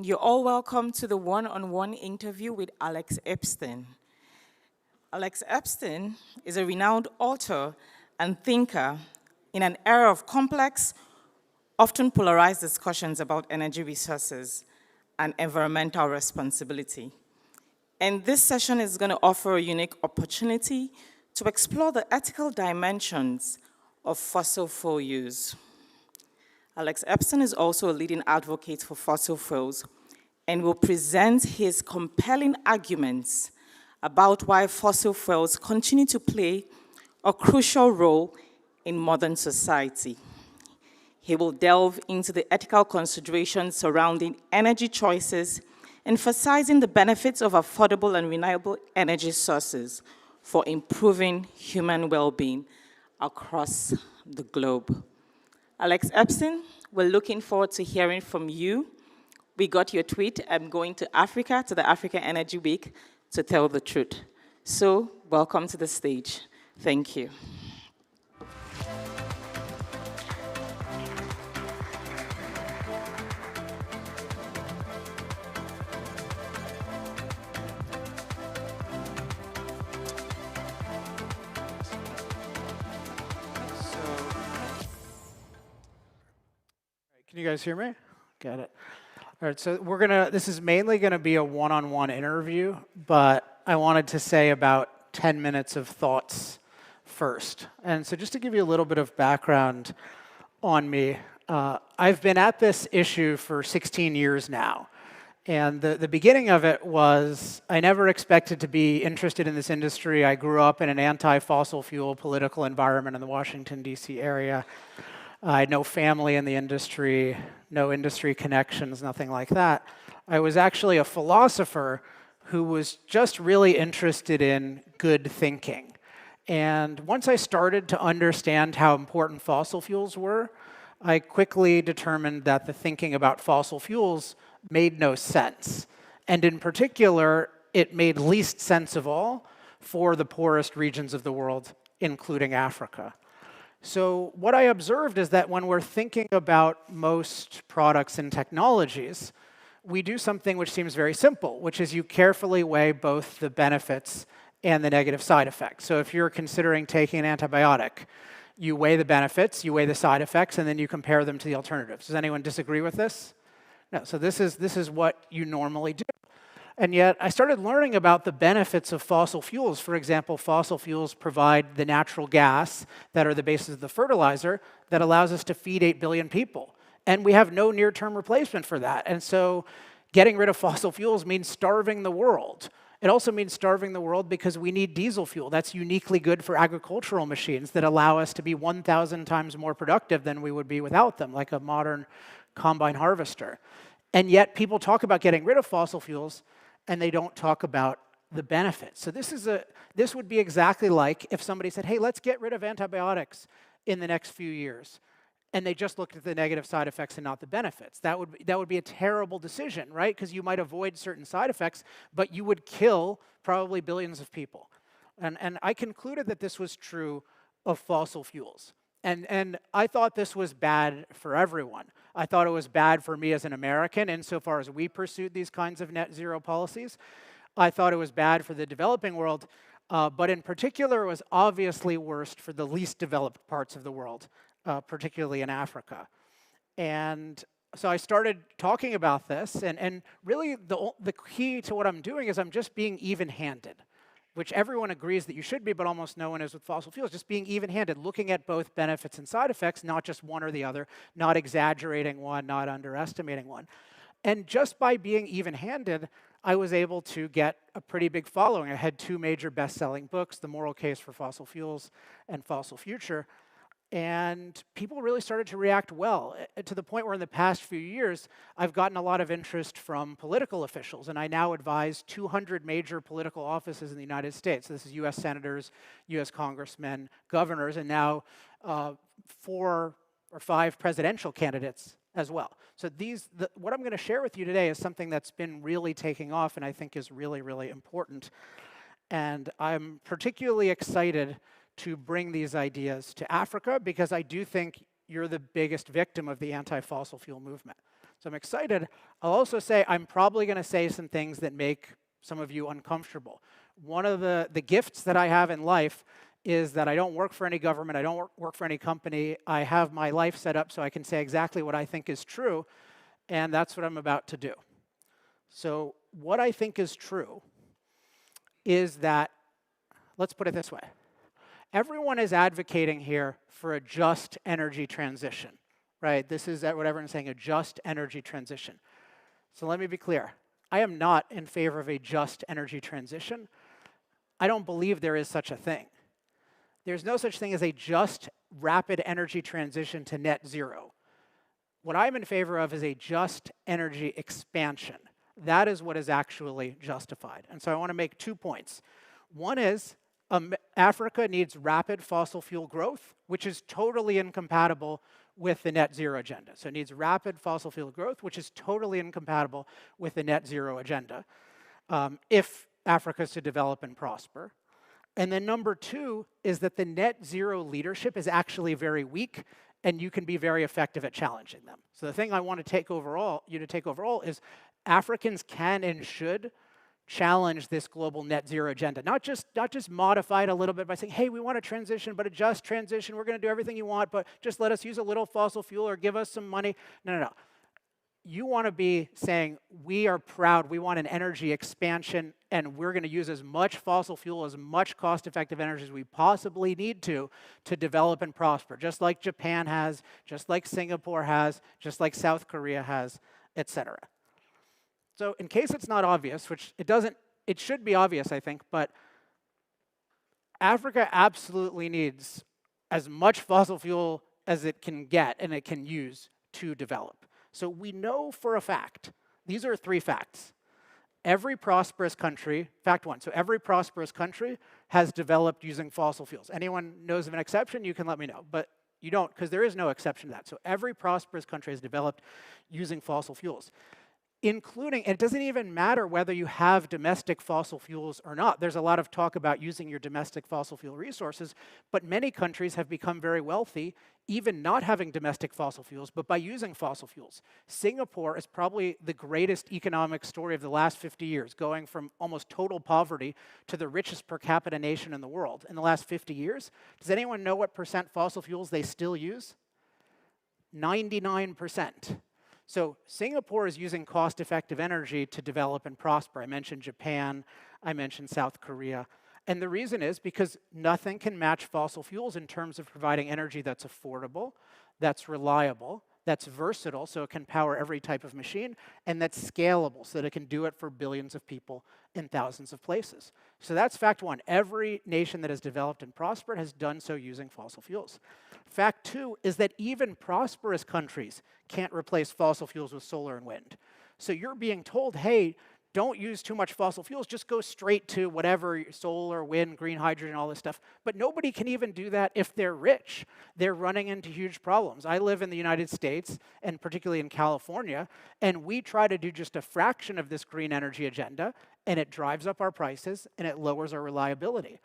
and you're all welcome to the one-on-one interview with Alex Epstein. Alex Epstein is a renowned author and thinker in an era of complex, often polarized discussions about energy resources and environmental responsibility. And this session is going to offer a unique opportunity to explore the ethical dimensions of fossil fuel use. Alex Epstein is also a leading advocate for fossil fuels and will present his compelling arguments about why fossil fuels continue to play a crucial role in modern society. He will delve into the ethical considerations surrounding energy choices, emphasizing the benefits of affordable and reliable energy sources for improving human well-being across the globe. Alex Epstein, we're looking forward to hearing from you. We got your tweet, I'm going to Africa, to the Africa Energy Week, to tell the truth. So, welcome to the stage. Thank you. Can you guys hear me? Got it. All right, so this is mainly gonna be a one-on-one interview, but I wanted to say about 10 minutes of thoughts first. And so just to give you a little bit of background on me, I've been at this issue for 16 years now. And the beginning of it was, I never expected to be interested in this industry. I grew up in an anti-fossil fuel political environment in the Washington, D.C. area. I had no family in the industry, no industry connections, nothing like that. I was actually a philosopher who was just really interested in good thinking. And once I started to understand how important fossil fuels were, I quickly determined that the thinking about fossil fuels made no sense. And in particular, it made least sense of all for the poorest regions of the world, including Africa. So what I observed is that when we're thinking about most products and technologies, we do something which seems very simple, which is you carefully weigh both the benefits and the negative side effects. So if you're considering taking an antibiotic, you weigh the benefits, you weigh the side effects, and then you compare them to the alternatives. Does anyone disagree with this? No, so this is what you normally do. And yet, I started learning about the benefits of fossil fuels. For example, fossil fuels provide the natural gas that are the basis of the fertilizer that allows us to feed 8 billion people. And we have no near-term replacement for that. And so getting rid of fossil fuels means starving the world. It also means starving the world because we need diesel fuel. That's uniquely good for agricultural machines that allow us to be 1,000 times more productive than we would be without them, like a modern combine harvester. And yet, people talk about getting rid of fossil fuels, and they don't talk about the benefits. So this would be exactly like if somebody said, hey, let's get rid of antibiotics in the next few years, and they just looked at the negative side effects and not the benefits. That would be a terrible decision, right? Because you might avoid certain side effects, but you would kill probably billions of people. And I concluded that this was true of fossil fuels. And I thought this was bad for everyone. I thought it was bad for me as an American insofar as we pursued these kinds of net zero policies. I thought it was bad for the developing world, but in particular, it was obviously worst for the least developed parts of the world, particularly in Africa. And so I started talking about this, and really the key to what I'm doing is I'm just being even-handed, which everyone agrees that you should be, but almost no one is with fossil fuels, just being even-handed, looking at both benefits and side effects, not just one or the other, not exaggerating one, not underestimating one. And just by being even-handed, I was able to get a pretty big following. I had 2 major best-selling books, The Moral Case for Fossil Fuels and Fossil Future, and people really started to react well, to the point where in the past few years, I've gotten a lot of interest from political officials, and I now advise 200 major political offices in the United States. So this is US senators, US congressmen, governors, and now 4 or 5 presidential candidates as well. So what I'm going to share with you today is something that's been really taking off and I think is really, really important. And I'm particularly excited to bring these ideas to Africa because I do think you're the biggest victim of the anti-fossil fuel movement. So I'm excited. I'll also say I'm probably going to say some things that make some of you uncomfortable. One of the gifts that I have in life is that I don't work for any government, I don't work for any company. I have my life set up so I can say exactly what I think is true, and that's what I'm about to do. So what I think is true is that, let's put it this way. Everyone is advocating here for a just energy transition, right? This is what everyone's saying, a just energy transition. So let me be clear. I am not in favor of a just energy transition. I don't believe there is such a thing. There's no such thing as a just rapid energy transition to net zero. What I'm in favor of is a just energy expansion. That is what is actually justified. And so I want to make 2 points. One is Africa needs rapid fossil fuel growth, which is totally incompatible with the net zero agenda. So it needs rapid fossil fuel growth, which is totally incompatible with the net zero agenda if Africa is to develop and prosper. And then number 2 is that the net zero leadership is actually very weak, and you can be very effective at challenging them. So the thing I want to take overall is Africans can and should challenge this global net zero agenda. Not just modify it a little bit by saying, hey, we want a transition, but a just transition. We're going to do everything you want, but just let us use a little fossil fuel or give us some money. No. You want to be saying, we are proud, we want an energy expansion, and we're going to use as much fossil fuel, as much cost-effective energy as we possibly need to develop and prosper, just like Japan has, just like Singapore has, just like South Korea has, etc. So in case it's not obvious, which it should be obvious, I think, but Africa absolutely needs as much fossil fuel as it can get and it can use to develop. So we know for a fact, these are 3 facts. Every prosperous country, fact 1, so every prosperous country has developed using fossil fuels. Anyone knows of an exception, you can let me know, but you don't, because there is no exception to that. So every prosperous country has developed using fossil fuels, including, and it doesn't even matter whether you have domestic fossil fuels or not. There's a lot of talk about using your domestic fossil fuel resources, but many countries have become very wealthy, even not having domestic fossil fuels, but by using fossil fuels. Singapore is probably the greatest economic story of the last 50 years, going from almost total poverty to the richest per capita nation in the world in the last 50 years. Does anyone know what % fossil fuels they still use? 99%. So Singapore is using cost-effective energy to develop and prosper. I mentioned Japan, I mentioned South Korea. And the reason is because nothing can match fossil fuels in terms of providing energy that's affordable, that's reliable, that's versatile, so it can power every type of machine, and that's scalable, so that it can do it for billions of people in thousands of places. So that's fact 1. Every nation that has developed and prospered has done so using fossil fuels. Fact 2 is that even prosperous countries can't replace fossil fuels with solar and wind. So you're being told, hey, don't use too much fossil fuels, just go straight to whatever, solar, wind, green hydrogen, all this stuff. But nobody can even do that if they're rich. They're running into huge problems. I live in the United States, and particularly in California, and we try to do just a fraction of this green energy agenda, and it drives up our prices, and it lowers our reliability.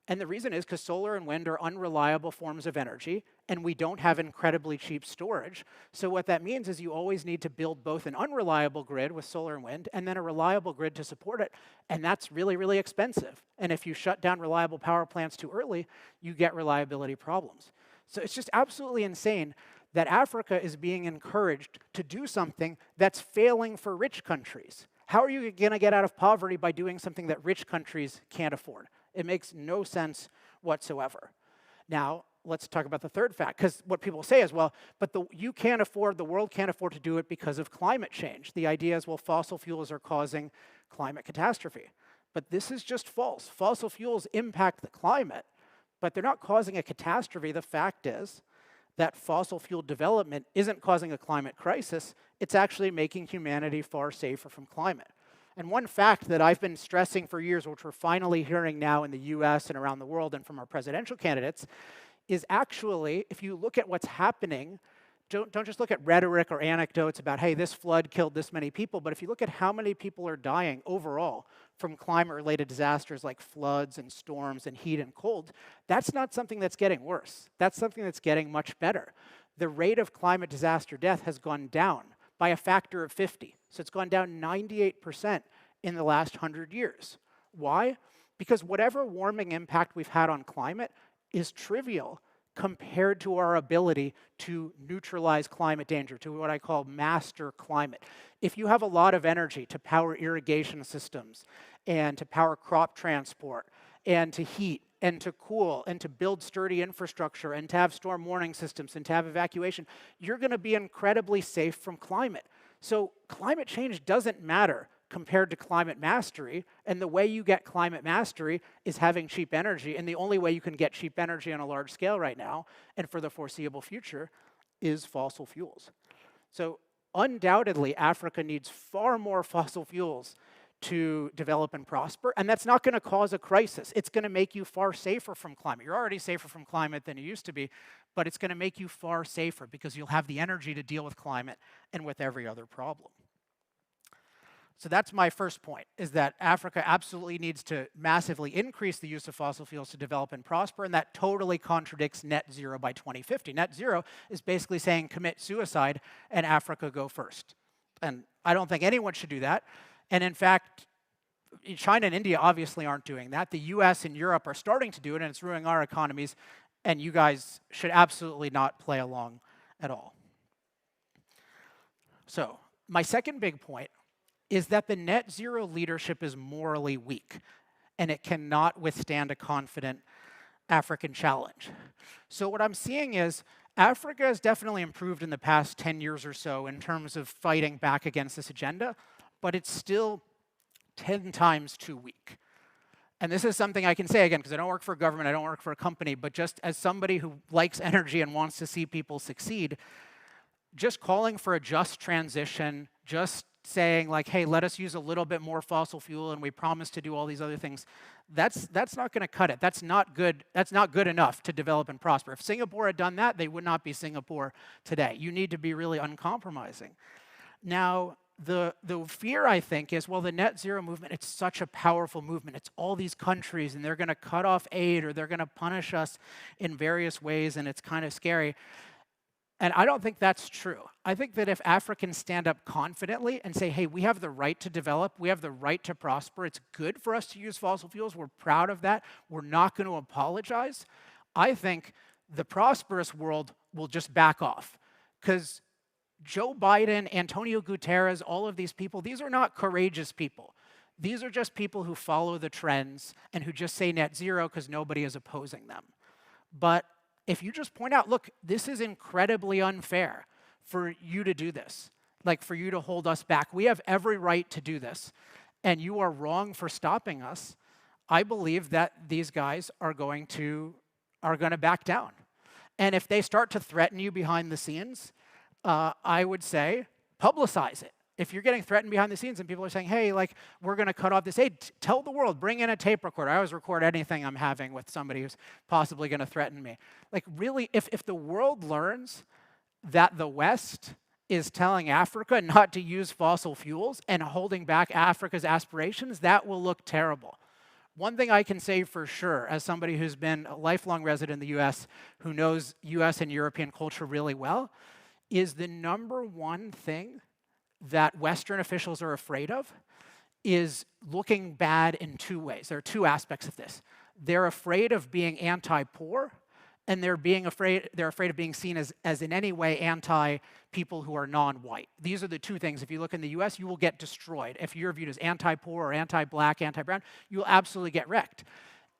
And the reason is because solar and wind are unreliable forms of energy, and we don't have incredibly cheap storage. So what that means is you always need to build both an unreliable grid with solar and wind, and then a reliable grid to support it. And that's really, really expensive. And if you shut down reliable power plants too early, you get reliability problems. So it's just absolutely insane that Africa is being encouraged to do something that's failing for rich countries. How are you going to get out of poverty by doing something that rich countries can't afford? It makes no sense whatsoever. Now, let's talk about the third fact, because what people say is, well, but the world can't afford to do it because of climate change. The idea is, well, fossil fuels are causing climate catastrophe. But this is just false. Fossil fuels impact the climate, but they're not causing a catastrophe. The fact is that fossil fuel development isn't causing a climate crisis. It's actually making humanity far safer from climate. And one fact that I've been stressing for years, which we're finally hearing now in the US and around the world and from our presidential candidates, is actually, if you look at what's happening, don't just look at rhetoric or anecdotes about, hey, this flood killed this many people, but if you look at how many people are dying overall from climate-related disasters like floods and storms and heat and cold, that's not something that's getting worse. That's something that's getting much better. The rate of climate disaster death has gone down by a factor of 50. So it's gone down 98% in the last 100 years. Why? Because whatever warming impact we've had on climate is trivial compared to our ability to neutralize climate danger, to what I call master climate. If you have a lot of energy to power irrigation systems and to power crop transport and to heat and to cool and to build sturdy infrastructure and to have storm warning systems and to have evacuation, you're going to be incredibly safe from climate. So climate change doesn't matter compared to climate mastery, and the way you get climate mastery is having cheap energy, and the only way you can get cheap energy on a large scale right now, and for the foreseeable future, is fossil fuels. So undoubtedly, Africa needs far more fossil fuels to develop and prosper, and that's not going to cause a crisis. It's going to make you far safer from climate. You're already safer from climate than you used to be, but it's going to make you far safer because you'll have the energy to deal with climate and with every other problem. So that's my first point, is that Africa absolutely needs to massively increase the use of fossil fuels to develop and prosper, and that totally contradicts net zero by 2050. Net zero is basically saying commit suicide and Africa go first. And I don't think anyone should do that. And in fact, China and India obviously aren't doing that. The US and Europe are starting to do it, and it's ruining our economies, and you guys should absolutely not play along at all. So my second big point is that the net zero leadership is morally weak, and it cannot withstand a confident African challenge. So what I'm seeing is Africa has definitely improved in the past 10 years or so in terms of fighting back against this agenda, but it's still 10 times too weak. And this is something I can say again, because I don't work for a government, I don't work for a company, but just as somebody who likes energy and wants to see people succeed, just calling for a just transition, just saying like, hey, let us use a little bit more fossil fuel and we promise to do all these other things, that's not going to cut it. That's not good enough to develop and prosper. If Singapore had done that, they would not be Singapore today. You need to be really uncompromising. Now, the fear, I think, is, well, the net zero movement, it's such a powerful movement. It's all these countries, and they're going to cut off aid, or they're going to punish us in various ways, and it's kind of scary. And I don't think that's true. I think that if Africans stand up confidently and say, hey, we have the right to develop, we have the right to prosper, it's good for us to use fossil fuels, we're proud of that, we're not going to apologize, I think the prosperous world will just back off. Because Joe Biden, Antonio Guterres, all of these people, these are not courageous people. These are just people who follow the trends and who just say net zero because nobody is opposing them. But if you just point out, look, this is incredibly unfair for you to do this, like for you to hold us back. We have every right to do this, and you are wrong for stopping us. I believe that these guys are going to back down. And if they start to threaten you behind the scenes, I would say publicize it. If you're getting threatened behind the scenes and people are saying, hey, like, we're going to cut off this aid, tell the world, bring in a tape recorder. I always record anything I'm having with somebody who's possibly going to threaten me. Like, really, if the world learns that the West is telling Africa not to use fossil fuels and holding back Africa's aspirations, that will look terrible. One thing I can say for sure, as somebody who's been a lifelong resident in the US, who knows US and European culture really well, is the number one thing that Western officials are afraid of is looking bad in two ways. There are two aspects of this. They're afraid of being anti-poor, and they're afraid of being seen as in any way anti-people who are non-white. These are the two things. If you look in the US, you will get destroyed. If you're viewed as anti-poor or anti-black, anti-brown, you'll absolutely get wrecked.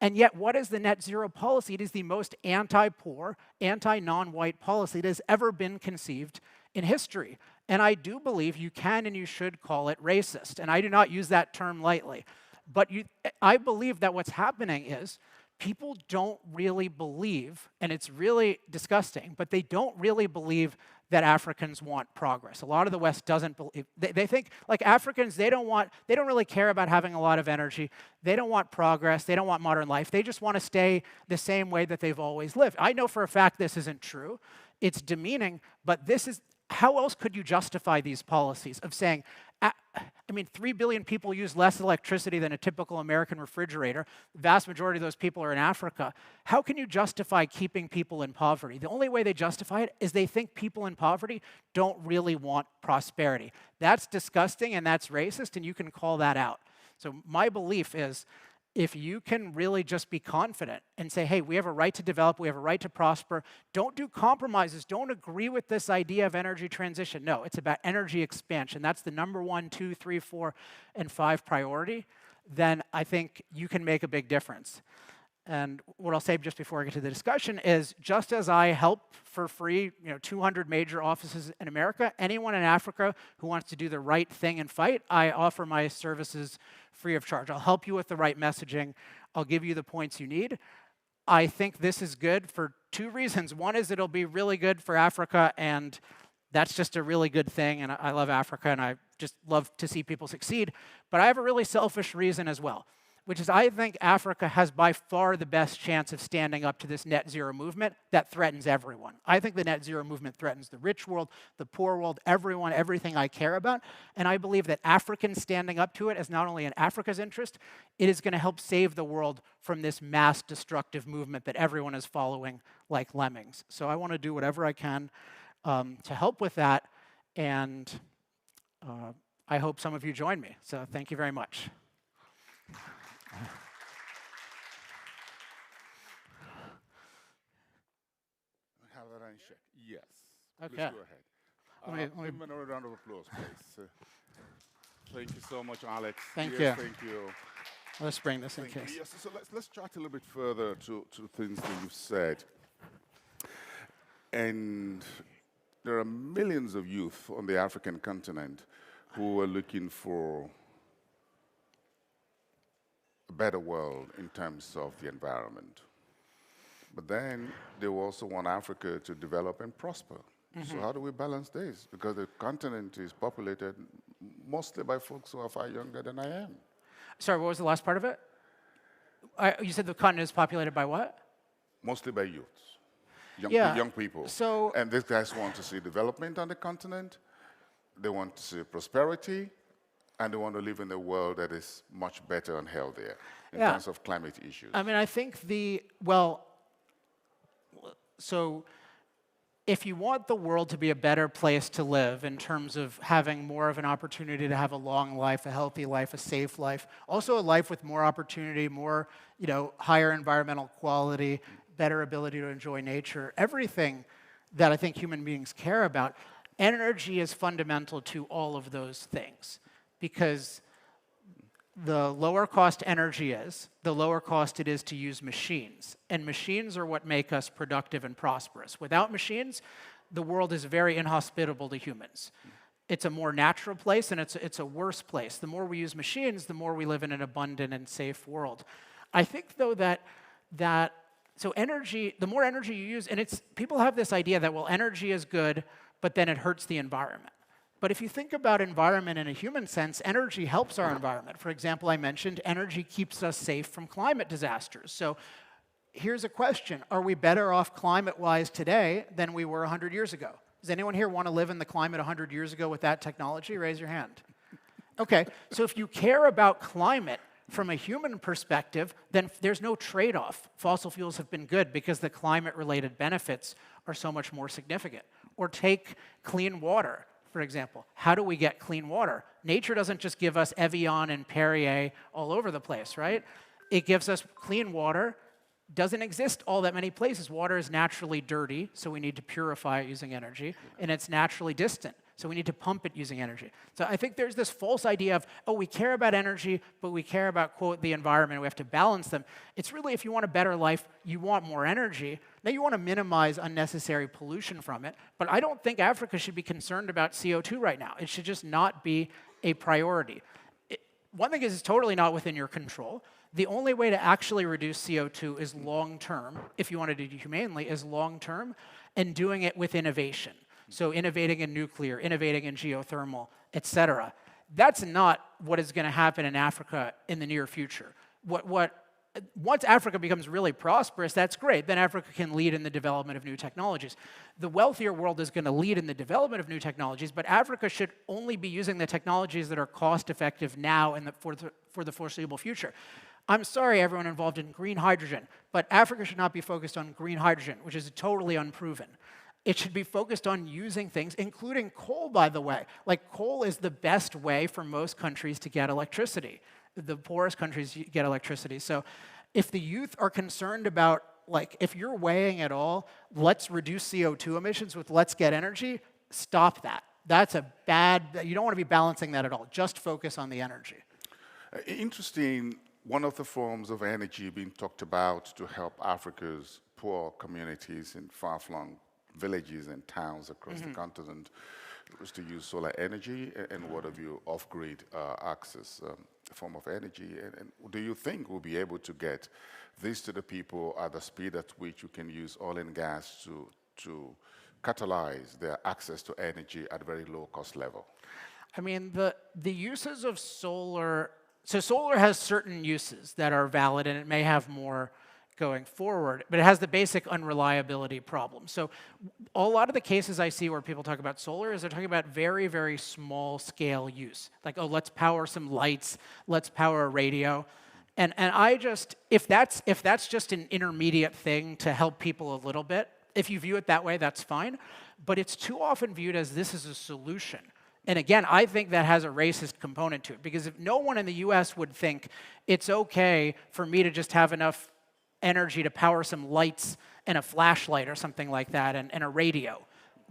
And yet, what is the net zero policy? It is the most anti-poor, anti-non-white policy that has ever been conceived in history. And I do believe you can and you should call it racist. And I do not use that term lightly. But I believe that what's happening is people don't really believe, and it's really disgusting, but they don't really believe that Africans want progress. A lot of the West doesn't believe. They think, like, Africans, they don't really care about having a lot of energy. They don't want progress. They don't want modern life. They just want to stay the same way that they've always lived. I know for a fact this isn't true. It's demeaning, but this is, how else could you justify these policies of saying I mean, 3 billion people use less electricity than a typical American refrigerator. The vast majority of those people are in Africa. How can you justify keeping people in poverty? The only way they justify it is they think people in poverty don't really want prosperity. That's disgusting and that's racist, and you can call that out. So my belief is, if you can really just be confident and say, hey, we have a right to develop, we have a right to prosper, don't do compromises, don't agree with this idea of energy transition. No, it's about energy expansion. That's the number 1, 2, 3, 4, and 5 priority. Then I think you can make a big difference. And what I'll say just before I get to the discussion is, just as I help for free 200 major offices in America, anyone in Africa who wants to do the right thing and fight, I offer my services free of charge. I'll help you with the right messaging. I'll give you the points you need. I think this is good for 2 reasons. One is it'll be really good for Africa, and that's just a really good thing, and I love Africa, and I just love to see people succeed. But I have a really selfish reason as well, which is I think Africa has by far the best chance of standing up to this net zero movement that threatens everyone. I think the net zero movement threatens the rich world, the poor world, everyone, everything I care about. And I believe that Africans standing up to it is not only in Africa's interest, it is going to help save the world from this mass destructive movement that everyone is following like lemmings. So I want to do whatever I can to help with that. And I hope some of you join me. So thank you very much. Have that in check. Yes. Okay. Please go ahead. Let me Give him another round of applause, please. Thank you so much, Alex. Thank yes, you. Thank you. Let's bring this in Thank case. you. Yes, so let's chat a little bit further to things that you've said. And there are millions of youth on the African continent who are looking for a better world in terms of the environment. But then they also want Africa to develop and prosper. So how do we balance this? Because the continent is populated mostly by folks who are far younger than I am. Sorry, what was the last part of it? You said the continent is populated by what? Mostly by youths, young people. So, and these guys want to see development on the continent, they want to see prosperity, and they want to live in a world that is much better and healthier in terms of climate issues. I mean, I think so if you want the world to be a better place to live in terms of having more of an opportunity to have a long life, a healthy life, a safe life, also a life with more opportunity, more, higher environmental quality, better ability to enjoy nature, everything that I think human beings care about, energy is fundamental to all of those things. Because the lower cost energy is, the lower cost it is to use machines. And machines are what make us productive and prosperous. Without machines, the world is very inhospitable to humans. It's a more natural place, and it's a worse place. The more we use machines, the more we live in an abundant and safe world. I think, though, so energy, the more energy you use, and people have this idea that, well, energy is good, but then it hurts the environment. But if you think about environment in a human sense, energy helps our environment. For example, I mentioned energy keeps us safe from climate disasters. So here's a question. Are we better off climate-wise today than we were 100 years ago? Does anyone here want to live in the climate 100 years ago with that technology? Raise your hand. Okay, so if you care about climate from a human perspective, then there's no trade-off. Fossil fuels have been good because the climate-related benefits are so much more significant. Or take clean water, for example. How do we get clean water? Nature doesn't just give us Evian and Perrier all over the place, right? It gives us clean water. Doesn't exist all that many places. Water is naturally dirty, so we need to purify it using energy, and it's naturally distant, so we need to pump it using energy. So I think there's this false idea of, oh, we care about energy, but we care about, quote, the environment, we have to balance them. It's really, if you want a better life, you want more energy. Now, you want to minimize unnecessary pollution from it, but I don't think Africa should be concerned about CO2 right now. It should just not be a priority. One thing is, it's totally not within your control. The only way to actually reduce CO2 is long-term, if you want to do it humanely, is long-term, and doing it with innovation. So innovating in nuclear, innovating in geothermal, et cetera. That's not what is going to happen in Africa in the near future. What once Africa becomes really prosperous, that's great. Then Africa can lead in the development of new technologies. The wealthier world is going to lead in the development of new technologies, but Africa should only be using the technologies that are cost-effective now and for the foreseeable future. I'm sorry, everyone involved in green hydrogen, but Africa should not be focused on green hydrogen, which is totally unproven. It should be focused on using things, including coal, by the way. Like, coal is the best way for most countries to get electricity. The poorest countries get electricity. So if the youth are concerned about, like, if you're weighing it all, let's reduce CO2 emissions with let's get energy, stop that. That's a bad, you don't want to be balancing that at all. Just focus on the energy. Interesting, one of the forms of energy being talked about to help Africa's poor communities in far-flung villages and towns across the continent was to use solar energy and what have you, off-grid access form of energy. And do you think we'll be able to get this to the people at the speed at which you can use oil and gas to catalyze their access to energy at a very low cost level? I mean, the uses of solar, so solar has certain uses that are valid, and it may have more going forward, but it has the basic unreliability problem. So a lot of the cases I see where people talk about solar is they're talking about very, very small scale use. Like, oh, let's power some lights, let's power a radio. And I just, if that's just an intermediate thing to help people a little bit, if you view it that way, that's fine. But it's too often viewed as this is a solution. And again, I think that has a racist component to it, because if no one in the US would think it's okay for me to just have enough energy to power some lights and a flashlight or something like that and a radio.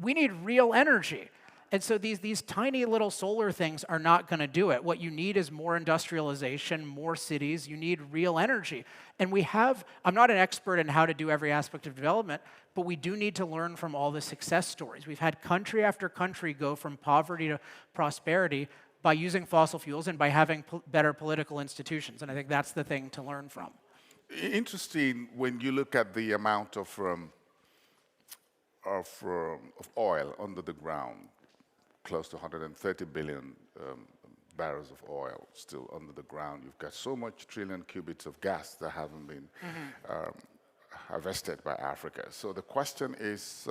We need real energy. And so these tiny little solar things are not going to do it. What you need is more industrialization, more cities. You need real energy. And we have, I'm not an expert in how to do every aspect of development, but we do need to learn from all the success stories. We've had country after country go from poverty to prosperity by using fossil fuels and by having better political institutions. And I think that's the thing to learn from. Interesting when you look at the amount of oil under the ground, close to 130 billion barrels of oil still under the ground. You've got so much trillion cubits of gas that haven't been harvested by Africa. So the question is,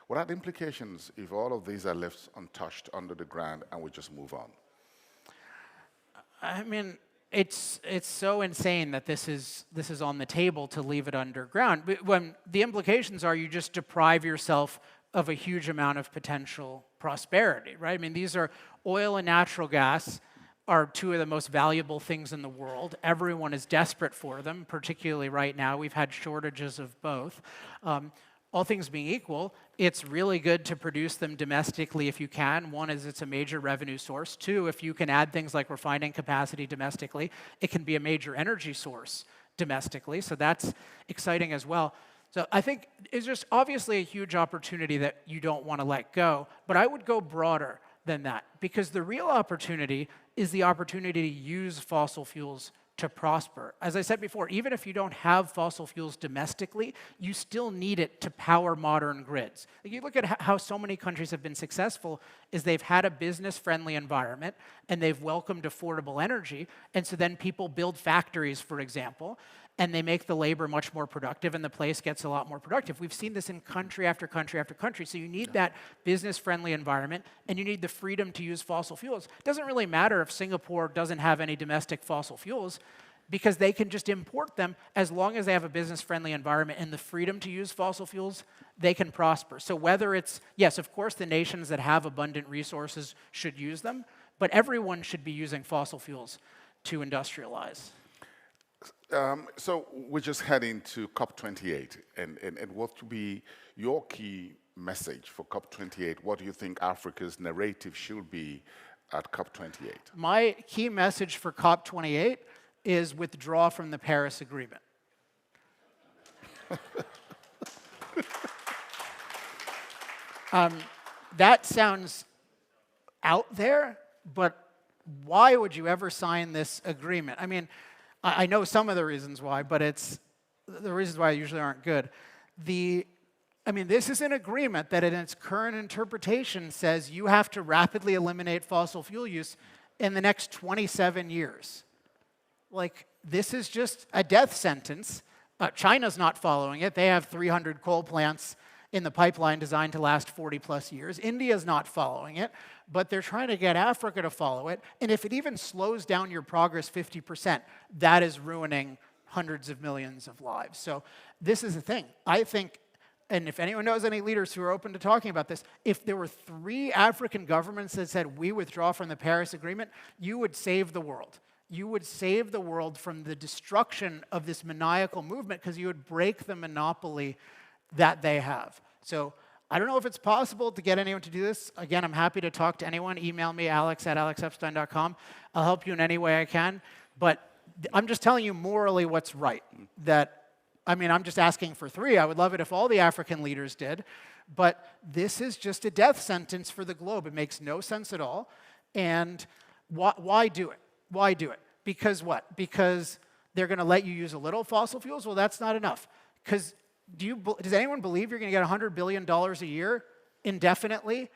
what are the implications if all of these are left untouched under the ground and we just move on? I mean, it's so insane that this is on the table to leave it underground. But when the implications are, you just deprive yourself of a huge amount of potential prosperity, right? I mean, these are oil and natural gas are two of the most valuable things in the world. Everyone is desperate for them, particularly right now. We've had shortages of both. All things being equal, it's really good to produce them domestically if you can. One is it's a major revenue source. Two, if you can add things like refining capacity domestically, it can be a major energy source domestically. So that's exciting as well. So I think it's just obviously a huge opportunity that you don't want to let go. But I would go broader than that, because the real opportunity is the opportunity to use fossil fuels to prosper. As I said before, even if you don't have fossil fuels domestically, you still need it to power modern grids. You look at how so many countries have been successful is they've had a business-friendly environment and they've welcomed affordable energy, and so then people build factories, for example, and they make the labor much more productive and the place gets a lot more productive. We've seen this in country after country after country. So you need that business-friendly environment and you need the freedom to use fossil fuels. It doesn't really matter if Singapore doesn't have any domestic fossil fuels because they can just import them as long as they have a business-friendly environment and the freedom to use fossil fuels, they can prosper. So whether it's, yes, of course the nations that have abundant resources should use them, but everyone should be using fossil fuels to industrialize. So we're just heading to COP28, and what would be your key message for COP28? What do you think Africa's narrative should be at COP28? My key message for COP28 is withdraw from the Paris Agreement. That sounds out there, but why would you ever sign this agreement? I mean, I know some of the reasons why, but the reasons why usually aren't good. This is an agreement that in its current interpretation says you have to rapidly eliminate fossil fuel use in the next 27 years. Like, this is just a death sentence. China's not following it. They have 300 coal plants in the pipeline designed to last 40 plus years. India's not following it, but they're trying to get Africa to follow it. And if it even slows down your progress 50%, that is ruining hundreds of millions of lives. So this is the thing. I think, and if anyone knows any leaders who are open to talking about this, if there were 3 African governments that said, we withdraw from the Paris Agreement, you would save the world. You would save the world from the destruction of this maniacal movement because you would break the monopoly that they have. So I don't know if it's possible to get anyone to do this. Again, I'm happy to talk to anyone. Email me, alex@alexepstein.com. I'll help you in any way I can. But I'm just telling you morally what's right. I'm just asking for 3. I would love it if all the African leaders did. But this is just a death sentence for the globe. It makes no sense at all. And why do it? Why do it? Because what? Because they're going to let you use a little fossil fuels? Well, that's not enough. Because does anyone believe you're going to get $100 billion a year indefinitely?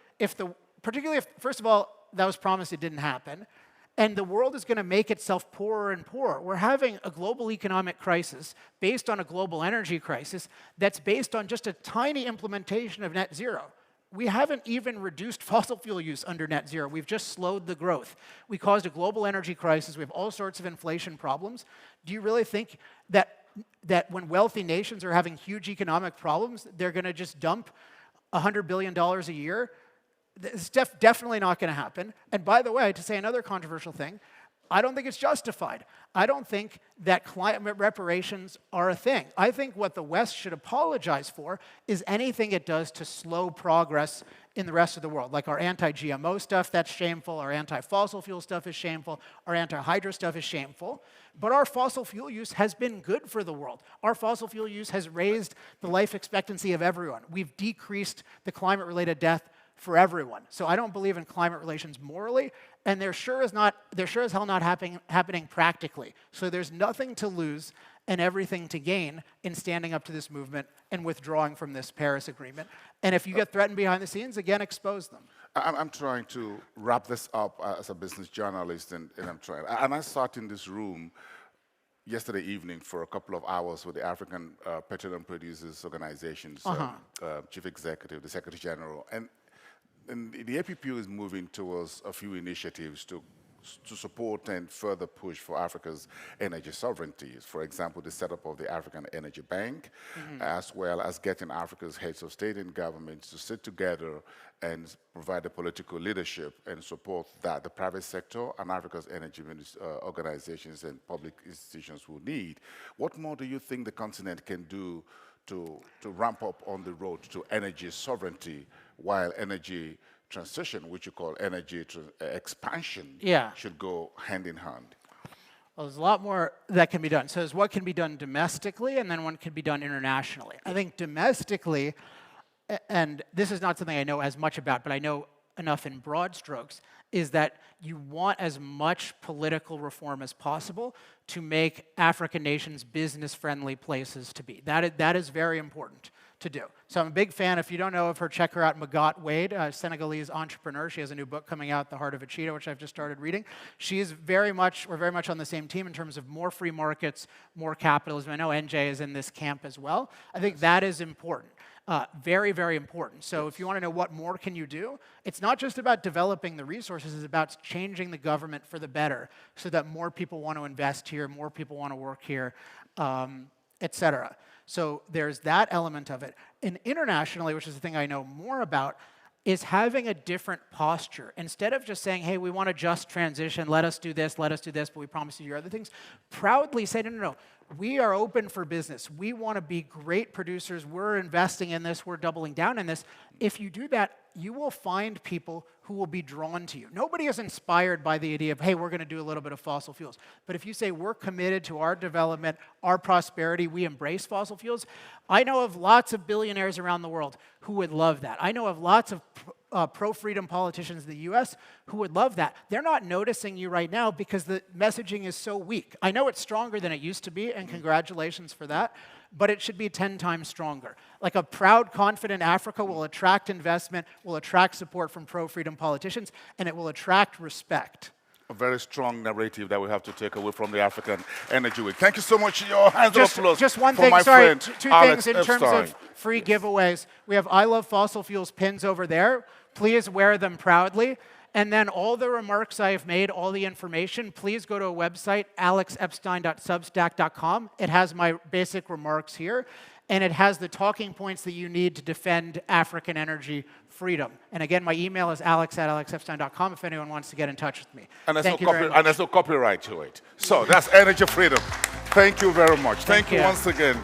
Particularly if, first of all, that was promised, it didn't happen. And the world is going to make itself poorer and poorer. We're having a global economic crisis based on a global energy crisis that's based on just a tiny implementation of net zero. We haven't even reduced fossil fuel use under net zero. We've just slowed the growth. We caused a global energy crisis. We have all sorts of inflation problems. Do you really think that when wealthy nations are having huge economic problems, they're going to just dump $100 billion a year? It's definitely not going to happen. And by the way, to say another controversial thing, I don't think it's justified. I don't think that climate reparations are a thing. I think what the West should apologize for is anything it does to slow progress in the rest of the world. Like our anti-GMO stuff, that's shameful. Our anti-fossil fuel stuff is shameful. Our anti-hydro stuff is shameful. But our fossil fuel use has been good for the world. Our fossil fuel use has raised the life expectancy of everyone. We've decreased the climate-related death for everyone. So I don't believe in climate relations morally, and they're sure as hell not happening practically. So there's nothing to lose and everything to gain in standing up to this movement and withdrawing from this Paris Agreement. And if you get threatened behind the scenes, again, expose them. I'm trying to wrap this up as a business journalist, and I sat in this room yesterday evening for a couple of hours with the African Petroleum Producers Organization's chief executive, the Secretary General, and the APPU is moving towards a few initiatives to support and further push for Africa's energy sovereignty. For example, the setup of the African Energy Bank, as well as getting Africa's heads of state and governments to sit together and provide the political leadership and support that the private sector and Africa's energy organizations and public institutions will need. What more do you think the continent can do to ramp up on the road to energy sovereignty, while energy transition, which you call energy expansion, should go hand in hand? Well, there's a lot more that can be done. So there's what can be done domestically, and then what can be done internationally. I think domestically, and this is not something I know as much about, but I know enough in broad strokes, is that you want as much political reform as possible to make African nations business-friendly places to be. That is very important to do. So I'm a big fan. If you don't know of her, check her out, Magat Wade, a Senegalese entrepreneur. She has a new book coming out, The Heart of a Cheetah, which I've just started reading. We're very much on the same team in terms of more free markets, more capitalism. I know NJ is in this camp as well. I think that is important. Very, very important. So if you want to know what more can you do, it's not just about developing the resources, it's about changing the government for the better so that more people want to invest here, more people want to work here, et cetera. So there's that element of it. And internationally, which is the thing I know more about, is having a different posture. Instead of just saying, hey, we want a just transition, let us do this, but we promise you your other things, proudly say, no, we are open for business. We want to be great producers. We're investing in this. We're doubling down in this. If you do that, you will find people who will be drawn to you. Nobody is inspired by the idea of, hey, we're going to do a little bit of fossil fuels. But if you say we're committed to our development, our prosperity, we embrace fossil fuels, I know of lots of billionaires around the world who would love that. I know of lots of pro-freedom politicians in the US who would love that. They're not noticing you right now because the messaging is so weak. I know it's stronger than it used to be, and congratulations for that, but it should be 10 times stronger. Like a proud, confident Africa will attract investment, will attract support from pro-freedom politicians, and it will attract respect. a very strong narrative that we have to take away from the African Energy Week. Thank you so much. Your hands of applause just one for thing, my sorry, friend, two Alex things in terms Epstein. of free giveaways. We have I Love Fossil Fuels pins over there. Please wear them proudly. And then all the remarks I have made, all the information, please go to a website, alexepstein.substack.com. It has my basic remarks here, and it has the talking points that you need to defend African energy freedom. And again, my email is alex@alexepstein.com if anyone wants to get in touch with me. And Thank you very much. and there's no copyright to it. So that's energy freedom. Thank you very much. Thank you you. once again.